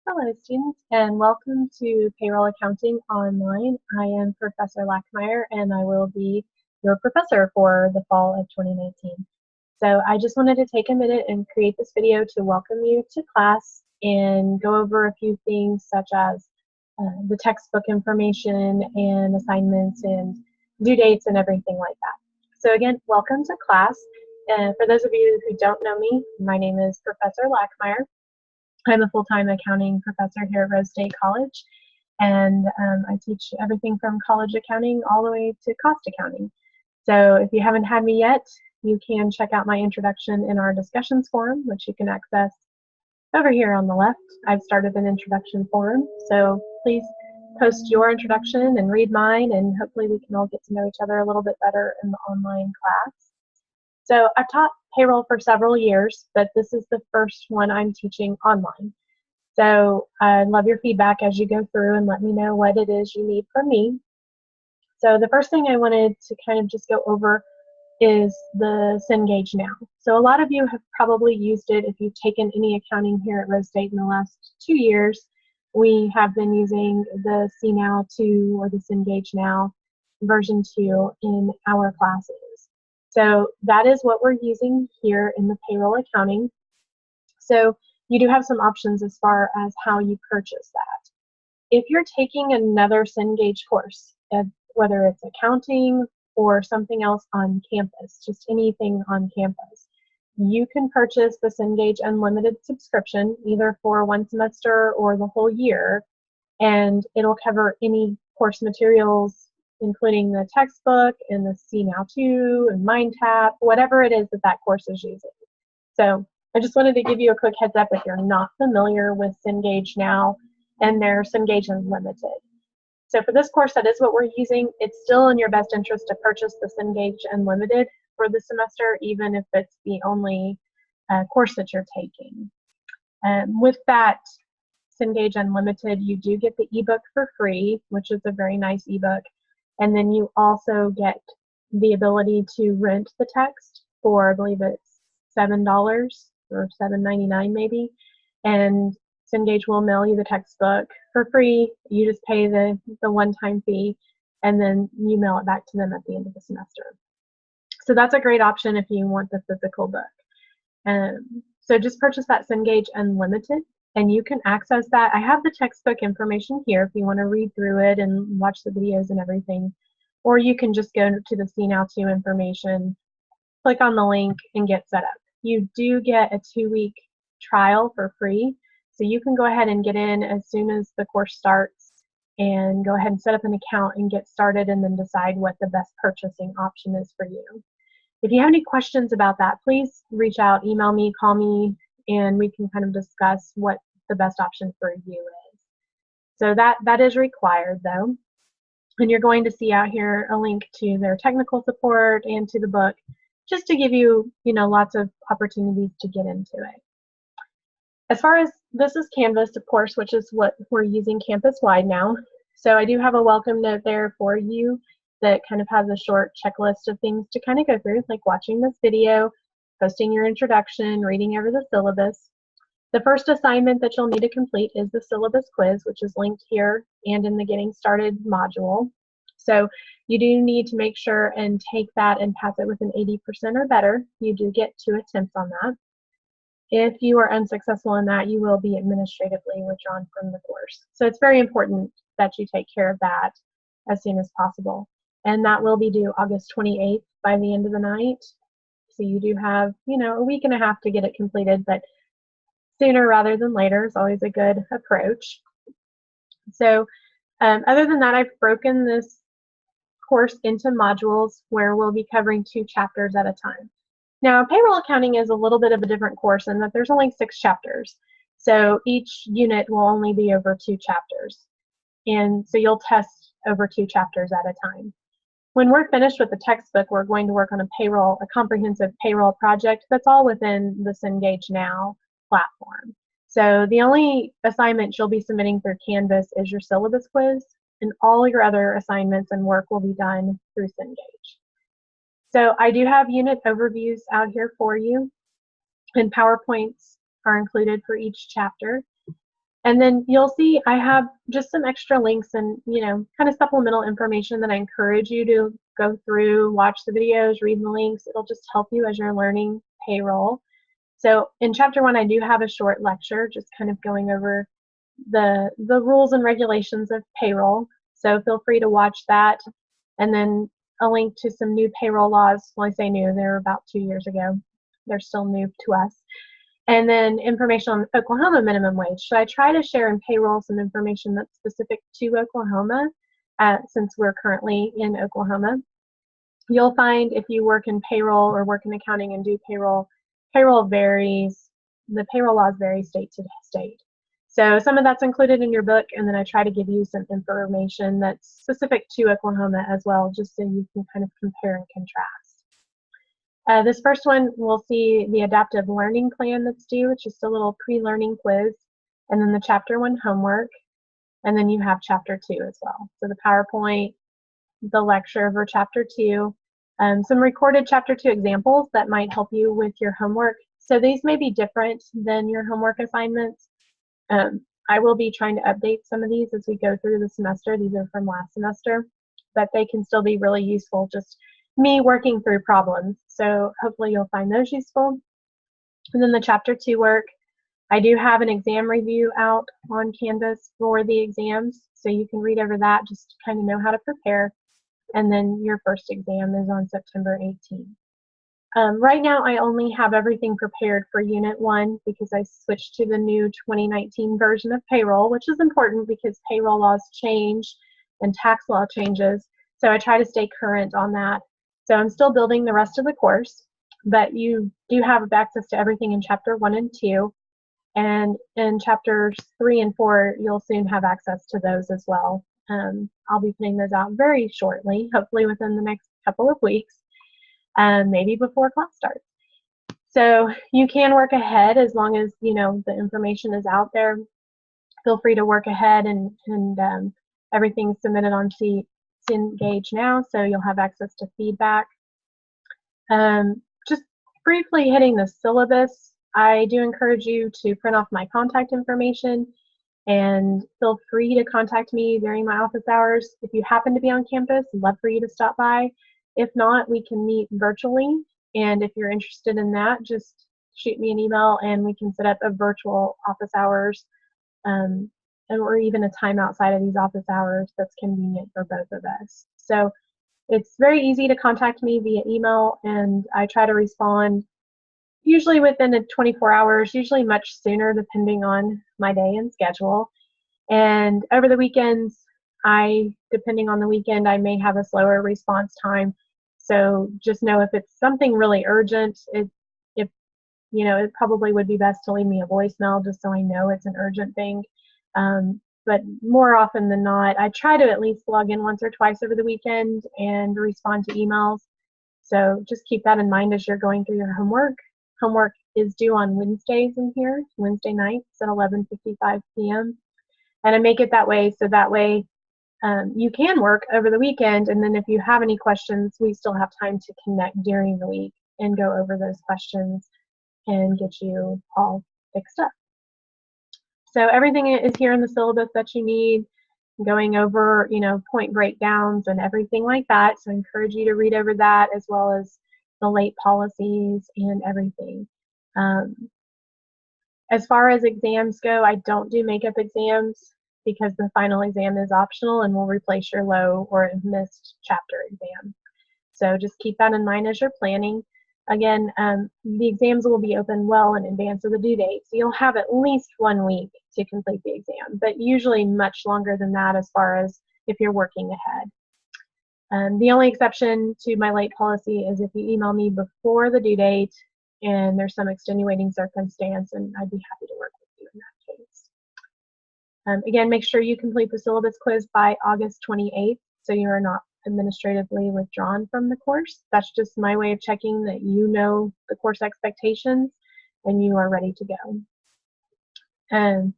Hello, students, and welcome to Payroll Accounting Online. I am Professor Lackmeyer, and I will be your professor for the fall of 2019. So I just wanted to take a minute and create this video to welcome you to class and go over a few things such as the textbook information and assignments and due dates and everything like that. So again, welcome to class. And for those of you who don't know me, my name is Professor Lackmeyer. I'm a full-time accounting professor here at Rose State College, and I teach everything from college accounting all the way to cost accounting. So if you haven't had me yet, you can check out my introduction in our discussions forum, which you can access over here on the left. I've started an introduction forum, so please post your introduction and read mine, and hopefully we can all get to know each other a little bit better in the online class. So I've taught payroll for several years, but this is the first one I'm teaching online. So I'd love your feedback as you go through and let me know what it is you need from me. So the first thing I wanted to kind of just go over is the Cengage Now. So a lot of you have probably used it if you've taken any accounting here at Rose State in the last 2 years. We have been using the CNow 2 or the Cengage Now version 2 in our classes. So that is what we're using here in the payroll accounting. So you do have some options as far as how you purchase that. If you're taking another Cengage course, whether it's accounting or something else on campus, just anything on campus, you can purchase the Cengage Unlimited subscription either for 1 semester or the whole year, and it'll cover any course materials, including the textbook and the CNow 2 and MindTap, whatever it is that that course is using. So I just wanted to give you a quick heads up if you're not familiar with Cengage Now and their Cengage Unlimited. So for this course, that is what we're using. It's still in your best interest to purchase the Cengage Unlimited for the semester, even if it's the only course that you're taking. With that Cengage Unlimited, you do get the ebook for free, which is a very nice ebook. And then you also get the ability to rent the text for, I believe it's $7 or $7.99 maybe. And Cengage will mail you the textbook for free. You just pay the one-time fee, and then you mail it back to them at the end of the semester. So that's a great option if you want the physical book. So just purchase that Cengage Unlimited, and you can access that. I have the textbook information here if you want to read through it and watch the videos and everything. Or you can just go to the CNow 2 information, click on the link, and get set up. You do get a 2-week trial for free, so you can go ahead and get in as soon as the course starts and go ahead and set up an account and get started, and then decide what the best purchasing option is for you. If you have any questions about that, please reach out, email me, call me, and we can kind of discuss what the best option for you is. So that is required though. And you're going to see out here a link to their technical support and to the book, just to give you, lots of opportunities to get into it. As far as this is Canvas, of course, which is what we're using campus-wide now. So I do have a welcome note there for you that kind of has a short checklist of things to kind of go through, like watching this video, posting your introduction, reading over the syllabus. The first assignment that you'll need to complete is the syllabus quiz, which is linked here and in the Getting Started module. So you do need to make sure and take that and pass it with an 80% or better. You do get 2 attempts on that. If you are unsuccessful in that, you will be administratively withdrawn from the course. So it's very important that you take care of that as soon as possible. And that will be due August 28th by the end of the night. So you do have, a week and a half to get it completed, but sooner rather than later is always a good approach. So other than that, I've broken this course into modules where we'll be covering 2 chapters at a time. Now, payroll accounting is a little bit of a different course in that there's only 6 chapters. So each unit will only be over 2 chapters. And so you'll test over 2 chapters at a time. When we're finished with the textbook, we're going to work on a comprehensive payroll project that's all within the Cengage Now platform. So the only assignment you'll be submitting through Canvas is your syllabus quiz, and all your other assignments and work will be done through Cengage. So I do have unit overviews out here for you, and PowerPoints are included for each chapter. And then you'll see I have just some extra links and, kind of supplemental information that I encourage you to go through, watch the videos, read the links. It'll just help you as you're learning payroll. So in chapter 1, I do have a short lecture just kind of going over the rules and regulations of payroll. So feel free to watch that. And then a link to some new payroll laws. Well, I say new, they're about 2 years ago. They're still new to us. And then information on Oklahoma minimum wage. So I try to share in payroll some information that's specific to Oklahoma, since we're currently in Oklahoma. You'll find if you work in payroll or work in accounting and do payroll, payroll varies. The payroll laws vary state to state. So some of that's included in your book, and then I try to give you some information that's specific to Oklahoma as well, just so you can kind of compare and contrast. This first one, we'll see the adaptive learning plan that's due. It's just a little pre-learning quiz, and then the chapter 1 homework, and then you have chapter 2 as well. So the PowerPoint, the lecture for chapter 2, some recorded chapter 2 examples that might help you with your homework. So these may be different than your homework assignments. I will be trying to update some of these as we go through the semester. These are from last semester, but they can still be really useful, just me working through problems. So hopefully you'll find those useful. And then the chapter 2 work, I do have an exam review out on Canvas for the exams, so you can read over that just to kind of know how to prepare. And then your first exam is on September 18th. Right now, I only have everything prepared for Unit 1 because I switched to the new 2019 version of payroll, which is important because payroll laws change and tax law changes. So I try to stay current on that. So I'm still building the rest of the course, but you do have access to everything in Chapter 1 and 2. And in Chapters 3 and 4, you'll soon have access to those as well. I'll be putting those out very shortly, hopefully within the next couple of weeks. Maybe before class starts. So you can work ahead as long as the information is out there. Feel free to work ahead, and everything's submitted on Cengage now, so you'll have access to feedback. Just briefly hitting the syllabus, I do encourage you to print off my contact information, and feel free to contact me during my office hours. If you happen to be on campus, I'd love for you to stop by. If not, we can meet virtually, and if you're interested in that, just shoot me an email and we can set up a virtual office hours, or even a time outside of these office hours that's convenient for both of us. So it's very easy to contact me via email, and I try to respond usually within 24 hours, usually much sooner depending on my day and schedule. And over the weekends, depending on the weekend, I may have a slower response time. So just know if it's something really urgent, it probably would be best to leave me a voicemail just so I know it's an urgent thing. But more often than not, I try to at least log in once or twice over the weekend and respond to emails. So just keep that in mind as you're going through your homework. Homework is due on Wednesdays in here, Wednesday nights at 11:55 p.m. And I make it that way so that way you can work over the weekend, and then if you have any questions, we still have time to connect during the week and go over those questions and get you all fixed up. So everything is here in the syllabus that you need, going over, point breakdowns and everything like that. So I encourage you to read over that, as well as the late policies and everything. As far as exams go, I don't do makeup exams because the final exam is optional and will replace your low or missed chapter exam. So just keep that in mind as you're planning. Again, the exams will be open well in advance of the due date, so you'll have at least 1 week to complete the exam, but usually much longer than that as far as if you're working ahead. The only exception to my late policy is if you email me before the due date and there's some extenuating circumstance, and I'd be happy to work with you in that case. Again, make sure you complete the syllabus quiz by August 28th so you are not administratively withdrawn from the course. That's just my way of checking that you know the course expectations and you are ready to go. And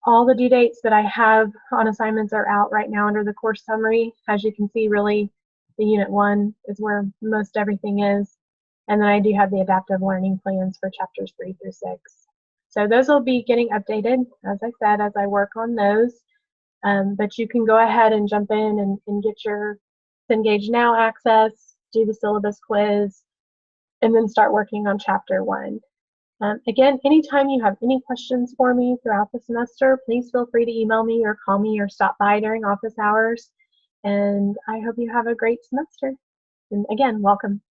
all the due dates that I have on assignments are out right now under the course summary. As you can see, really, the Unit 1 is where most everything is. And then I do have the adaptive learning plans for chapters 3 through 6. So those will be getting updated, as I said, as I work on those. But you can go ahead and jump in and get your Engage Now access, do the syllabus quiz, and then start working on Chapter 1. Again, anytime you have any questions for me throughout the semester, please feel free to email me or call me or stop by during office hours. And I hope you have a great semester. And again, welcome.